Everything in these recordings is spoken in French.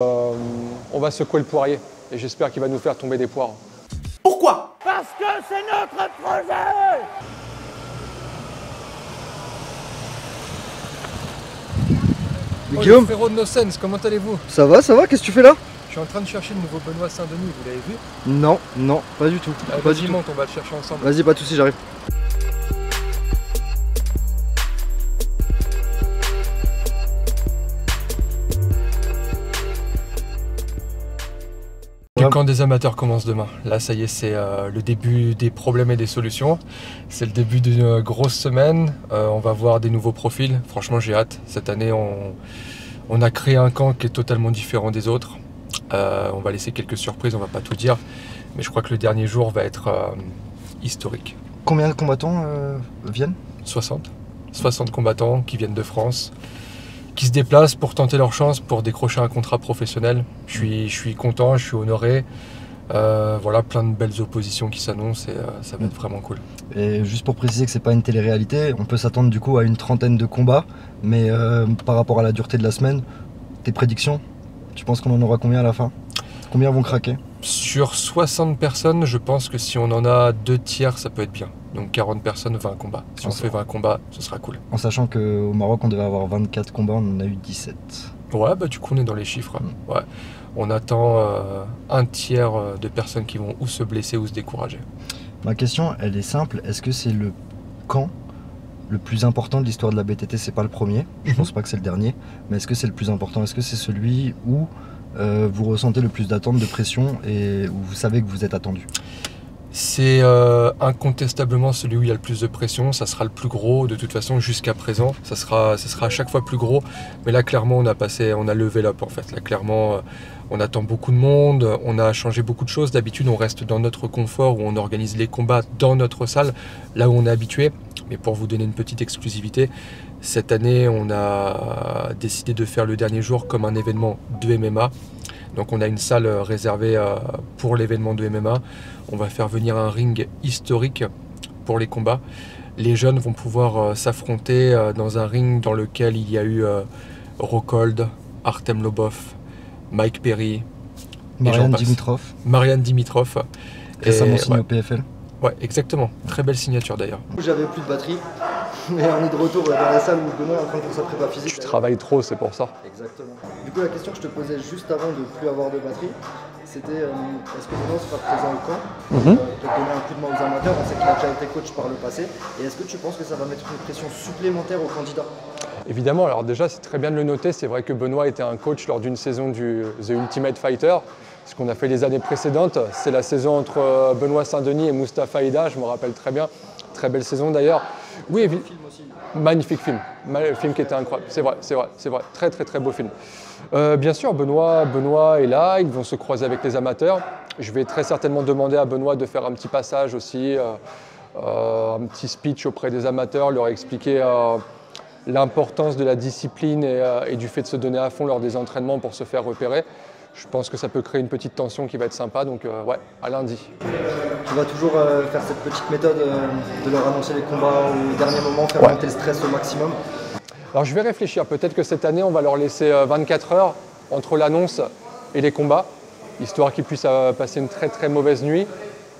On va secouer le poirier et j'espère qu'il va nous faire tomber des poires. Pourquoi? Parce que c'est notre projet! Mais Guillaume, frérot de No Sense, comment allez-vous? ça va, qu'est-ce que tu fais là? Je suis en train de chercher le nouveau Benoît Saint-Denis, vous l'avez vu? Non, pas du tout. Pas du Vas-y, tout. monte, on va le chercher ensemble. Vas-y, pas de soucis, j'arrive. Le camp des amateurs commence demain. Là, ça y est, c'est le début des problèmes et des solutions. C'est le début d'une grosse semaine. On va voir des nouveaux profils. Franchement, j'ai hâte. Cette année, on a créé un camp qui est totalement différent des autres. On va laisser quelques surprises, on va pas tout dire. Mais je crois que le dernier jour va être historique. Combien de combattants viennent? 60 combattants qui viennent de France, qui se déplacent pour tenter leur chance, pour décrocher un contrat professionnel. Je suis content, je suis honoré. Voilà, plein de belles oppositions qui s'annoncent et ça va être vraiment cool. Et juste pour préciser que c'est pas une télé-réalité, on peut s'attendre du coup à une trentaine de combats, mais par rapport à la dureté de la semaine, tes prédictions, tu penses qu'on en aura combien à la fin? Combien vont craquer? Sur 60 personnes, je pense que si on en a 2 tiers, ça peut être bien. Donc 40 personnes, 20 combats. Si on fait 20 combats, ce sera cool. En sachant qu'au Maroc, on devait avoir 24 combats, on en a eu 17. Ouais, bah du coup, on est dans les chiffres. Ouais. On attend un tiers de personnes qui vont ou se blesser ou se décourager. Ma question, elle est simple. Est-ce que c'est le camp le plus important de l'histoire de la BTT? C'est pas le premier, je pense pas que c'est le dernier, mais est-ce que c'est le plus important? Est-ce que c'est celui où vous ressentez le plus d'attente, de pression et où vous savez que vous êtes attendu? C'est incontestablement celui où il y a le plus de pression, ça sera le plus gros de toute façon jusqu'à présent, ça sera à chaque fois plus gros, mais là clairement on a levé l'up en fait, là clairement on attend beaucoup de monde, on a changé beaucoup de choses, d'habitude on reste dans notre confort où on organise les combats dans notre salle, là où on est habitué, mais pour vous donner une petite exclusivité, cette année on a décidé de faire le dernier jour comme un événement de MMA. Donc on a une salle réservée pour l'événement de MMA. On va faire venir un ring historique pour les combats. Les jeunes vont pouvoir s'affronter dans un ring dans lequel il y a eu Rockhold, Artem Lobov, Mike Perry, Marianne Dimitrov, récemment signé au PFL. Ouais, exactement. Très belle signature d'ailleurs. J'avais plus de batterie, mais on est de retour dans la salle où Benoît est en train de faire sa prépa physique. Tu travailles trop, c'est pour ça. Exactement. Du coup, la question que je te posais juste avant de plus avoir de batterie, c'était est-ce que Benoît sera présent au camp pour te donner un coup de main aux amateurs? On sait qu'il a déjà été coach par le passé. Et est-ce que tu penses que ça va mettre une pression supplémentaire aux candidats? Évidemment, alors déjà c'est très bien de le noter, c'est vrai que Benoît était un coach lors d'une saison du The Ultimate Fighter. Ce qu'on a fait les années précédentes, c'est la saison entre Benoît Saint-Denis et Moustapha Ida, je me rappelle très bien. Très belle saison d'ailleurs. Oui, magnifique film. Le film qui était incroyable, c'est vrai. Très très très beau film. Bien sûr, Benoît est là, ils vont se croiser avec les amateurs. Je vais très certainement demander à Benoît de faire un petit passage aussi, un petit speech auprès des amateurs, leur expliquer l'importance de la discipline et du fait de se donner à fond lors des entraînements pour se faire repérer. Je pense que ça peut créer une petite tension qui va être sympa, donc ouais, à lundi. Tu vas toujours faire cette petite méthode de leur annoncer les combats au dernier moment, faire monter le stress au maximum? Alors je vais réfléchir, peut-être que cette année on va leur laisser 24 heures entre l'annonce et les combats, histoire qu'ils puissent passer une très très mauvaise nuit,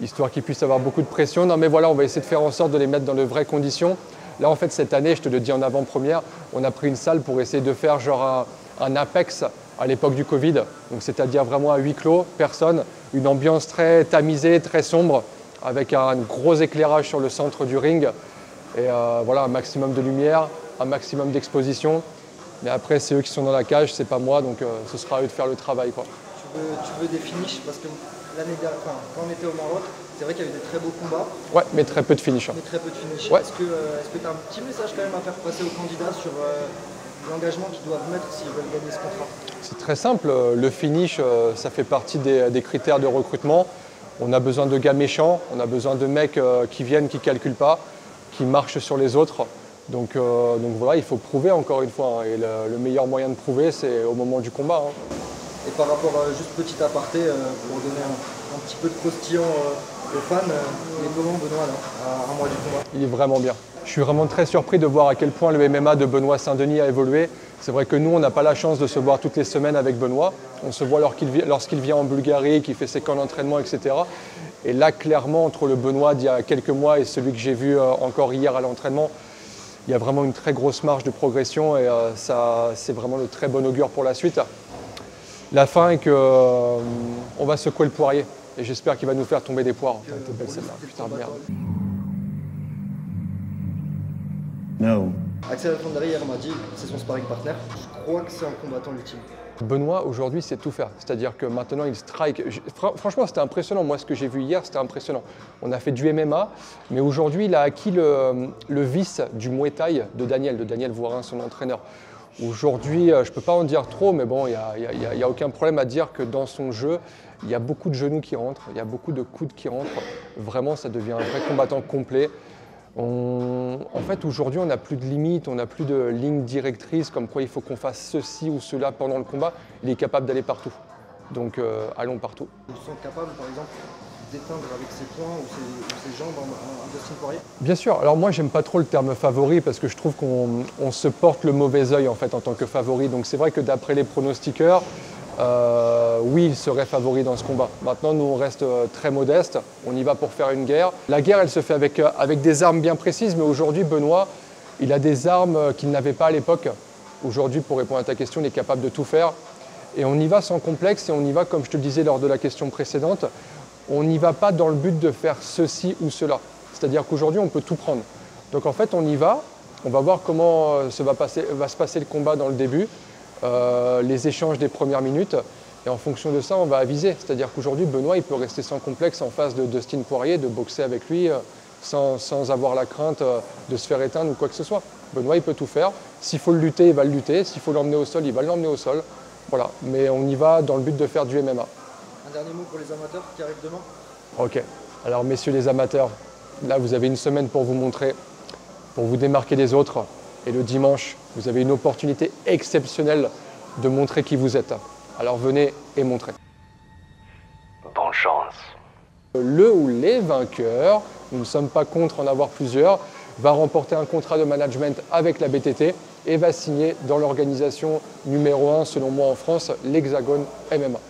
histoire qu'ils puissent avoir beaucoup de pression. Non mais voilà, on va essayer de faire en sorte de les mettre dans de vraies conditions. Là en fait cette année, je te le dis en avant-première, on a pris une salle pour essayer de faire genre un Apex à l'époque du Covid, donc c'est-à-dire vraiment à huis clos, personne, une ambiance très tamisée, très sombre, avec un gros éclairage sur le centre du ring, et voilà, un maximum de lumière, un maximum d'exposition, mais après c'est eux qui sont dans la cage, c'est pas moi, donc ce sera à eux de faire le travail, quoi. Tu veux des finishes, parce que l'année dernière, quand on était au Maroc, c'est vrai qu'il y avait des très beaux combats. Ouais, mais très peu de finish. Mais très peu de finish. Ouais. Est-ce que tu as un petit message quand même à faire passer aux candidats sur l'engagement qu'ils doivent mettre s'ils veulent gagner ce contrat? C'est très simple, le finish, ça fait partie des critères de recrutement. On a besoin de gars méchants, on a besoin de mecs qui viennent, qui ne calculent pas, qui marchent sur les autres. Donc voilà, il faut prouver encore une fois. Et le meilleur moyen de prouver, c'est au moment du combat. Et par rapport à juste petit aparté, pour donner un petit peu de croustillant aux fans, il est comment Benoît là, à un mois du combat? Il est vraiment bien. Je suis vraiment très surpris de voir à quel point le MMA de Benoît Saint-Denis a évolué. C'est vrai que nous, on n'a pas la chance de se voir toutes les semaines avec Benoît. On se voit lorsqu'il vient en Bulgarie, qu'il fait ses camps d'entraînement, etc. Et là, clairement, entre le Benoît d'il y a quelques mois et celui que j'ai vu encore hier à l'entraînement, il y a vraiment une très grosse marge de progression et ça, c'est vraiment de très bon augure pour la suite. La fin est qu'on va secouer le poirier et j'espère qu'il va nous faire tomber des poires. T'es belle celle-là, putain de merde. No. Axel Alfandari hier m'a dit c'est son sparring partner. Je crois que c'est un combattant ultime. Benoît, aujourd'hui, sait tout faire. C'est-à-dire que maintenant, il strike. Franchement, c'était impressionnant. Moi, ce que j'ai vu hier, c'était impressionnant. On a fait du MMA, mais aujourd'hui, il a acquis le vice du Muay Thai de Daniel Voirin, son entraîneur. Aujourd'hui, je ne peux pas en dire trop, mais bon, il n'y a aucun problème à dire que dans son jeu, il y a beaucoup de genoux qui rentrent, il y a beaucoup de coudes qui rentrent. Vraiment, ça devient un vrai combattant complet. En fait, aujourd'hui, on n'a plus de limites, on n'a plus de ligne directrice, comme quoi il faut qu'on fasse ceci ou cela pendant le combat. Il est capable d'aller partout. Donc, allons partout. Vous vous sentez capable, par exemple, d'éteindre avec ses poings ou ses jambes un Dustin Poirier? Bien sûr. Alors moi, j'aime pas trop le terme favori parce que je trouve qu'on se porte le mauvais œil en fait en tant que favori. Donc c'est vrai que d'après les pronostiqueurs, oui, il serait favori dans ce combat. Maintenant, nous, on reste très modeste. On y va pour faire une guerre. La guerre, elle se fait avec des armes bien précises. Mais aujourd'hui, Benoît, il a des armes qu'il n'avait pas à l'époque. Aujourd'hui, pour répondre à ta question, il est capable de tout faire. Et on y va sans complexe et on y va, comme je te le disais lors de la question précédente, on n'y va pas dans le but de faire ceci ou cela. C'est-à-dire qu'aujourd'hui, on peut tout prendre. Donc en fait, on y va. On va voir comment va se passer le combat dans le début. Les échanges des premières minutes et en fonction de ça on va aviser, c'est-à-dire qu'aujourd'hui Benoît il peut rester sans complexe en face de Dustin Poirier, de boxer avec lui sans avoir la crainte de se faire éteindre ou quoi que ce soit. Benoît il peut tout faire, s'il faut le lutter il va le lutter, s'il faut l'emmener au sol il va l'emmener au sol, voilà, mais on y va dans le but de faire du MMA. Un dernier mot pour les amateurs qui arrivent demain? Ok, alors messieurs les amateurs, là vous avez une semaine pour vous montrer, pour vous démarquer des autres. Et le dimanche, vous avez une opportunité exceptionnelle de montrer qui vous êtes. Alors venez et montrez. Bonne chance. Le ou les vainqueurs, nous ne sommes pas contre en avoir plusieurs, va remporter un contrat de management avec la BTT et va signer dans l'organisation numéro 1 selon moi en France, l'Hexagone MMA.